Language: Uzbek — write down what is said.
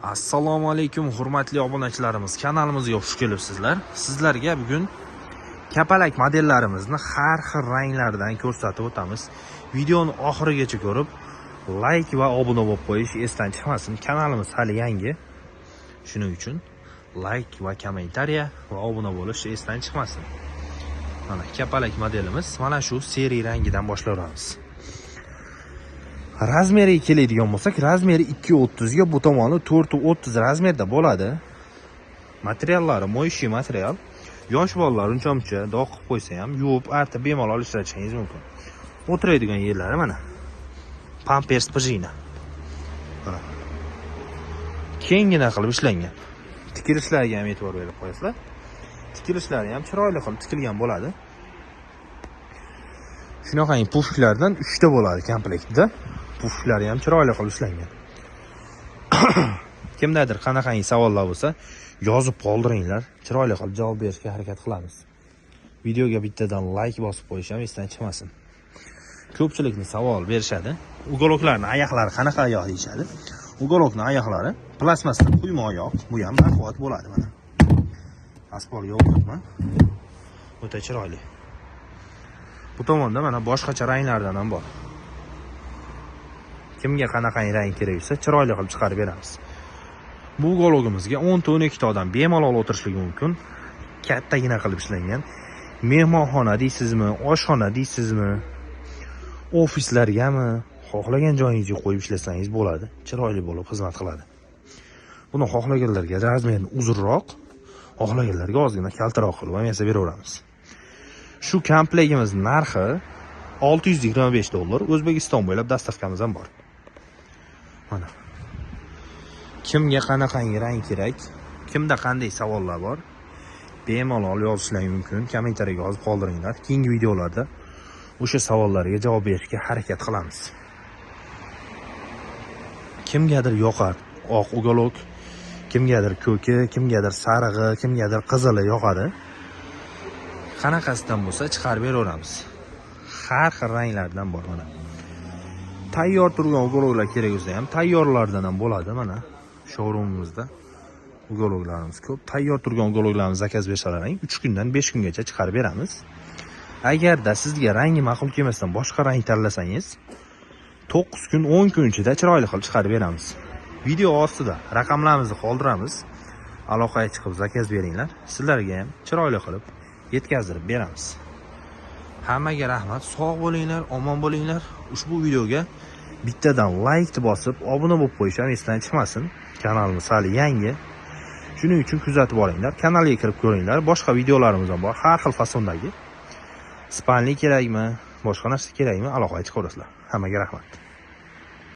Assalomu alaykum hurmatli obunachilarimiz, kanalimizga xush kelibsizlar. Sizlarga bugun kapalak modellarimizni har xil ranglardan ko'rsatib o'tamiz. Videoni oxirigacha ko'rib, like va obuna bo'lib qo'yish esdan chiqmasin. Kanalimiz hali yangi. Shuning uchun like va kommentariya va obuna bo'lish esdan chiqmasin. Mana kapalak modelimiz mana shu seriya rangidan boshlaymiz. Razmeriga keladigan bo'lsak, razmeri 2.30 ga, bu tomoni 4.30 razmerda bo'ladi. Materiallari mo'yishi material. Yosh bolalar uncha-muncha dog' qilib qo'ysa ham yuvib, artib bemalol ishlatishingiz mumkin. O'tiradigan yerlari mana pampers pijina. Mana kengina qilib ishlangan. Tikilishlariga ham e'tibor berib qo'yasizlar. Tikilishlari ham chiroyli qilib tikilgan bo'ladi. Shunaqangi puflardan 3 ta bo'ladi komplektda. Puflari ham chiroyli qilib ishlangan. Kimdadir qanaqangi savollar bo'lsa, yozib qoldiringlar. Chiroyli qilib javob berishga harakat qilamiz. Videoga bittadan like bosib qo'yish ham esdan chiqmasin. Ko'pchilikni savol berishadi. Ugoloklarning oyoqlari qanaqa oyoq deyshadi. Ugolokning oyoqlari plasmasdan quyma oyoq, bu ham baquvvat bo'ladi mana. Asfaltga o'tibman. O'ta chiroyli. Bu tomonda mana boshqacha ranglardan ham bor. Kimga qanaqangi rang kerak bo'lsa, chiroyli qilib chiqarib beramiz. Bu ugologimizga 10 ta 12 ta odam bemalol o'tirishligi mumkin. Kattagina qilib ishlangan. Mehmonxona deysizmi, oshxona deysizmi, ofislargami, xohlagan joyingizga qo'yib ishlasangiz bo'ladi. Chiroyli bo'lib xizmat qiladi. Buni xohlaganlarga razmerni uzunroq, xohlaganlarga ozgina kaltaroq qilib ham yasab beraveramiz. Shu komplektimiz narxi $625. O'zbekiston bo'ylab dastavkamiz ham bor. Mana. Kimga qanaqangi rang kerak, kimda qanday savollar bor, bemalol yozishingiz mumkin. Kommentariyaga yozib qoldiringlar. Keyingi videolarda o'sha savollarga javob berishga harakat qilamiz. Kimgadir yoqar oq ugolok, kimgadir ko'ki, kimgadir sarig'i, kimgadir qizili yoqadi. Qanaqasidan bo'lsa chiqarib beraveramiz. Har xil ranglardan bor mana. Tayyor turgan ugoloklar kerak bo'lsa ham tayyorlardan ham bo'ladi mana. Showroomimizda ugoloklarimiz ko'p. Tayyor turgan ugoloklarimizni zakaz bersalaring 3 kundan 5 kungacha chiqarib beramiz. Agarda sizga rangi ma'qul kelmasdan boshqa rang tanlasangiz, 9 kun 10 kun ichida chiroyli qilib chiqarib beramiz. Video ostida raqamlarimizni qoldiramiz. Aloqaga chiqib zakaz beringlar. Sizlarga ham chiroyli qilib yetkazib beramiz. Hammaga rahmat, sog' bo'linglar, omon bo'linglar. Ushbu videoga bittadan like bosib, obuna bo'lib qo'yish ham esdan chiqmasin. Kanalimiz hali yangi. Shuning uchun kuzatib boringlar, kanalga kirib ko'ringlar. Boshqa videolarimiz ham bor, har xil fasondagi. Spanli kerakmi, boshqa narsa kerakmi, aloqaga chiqaverasizlar. Hammaga rahmat.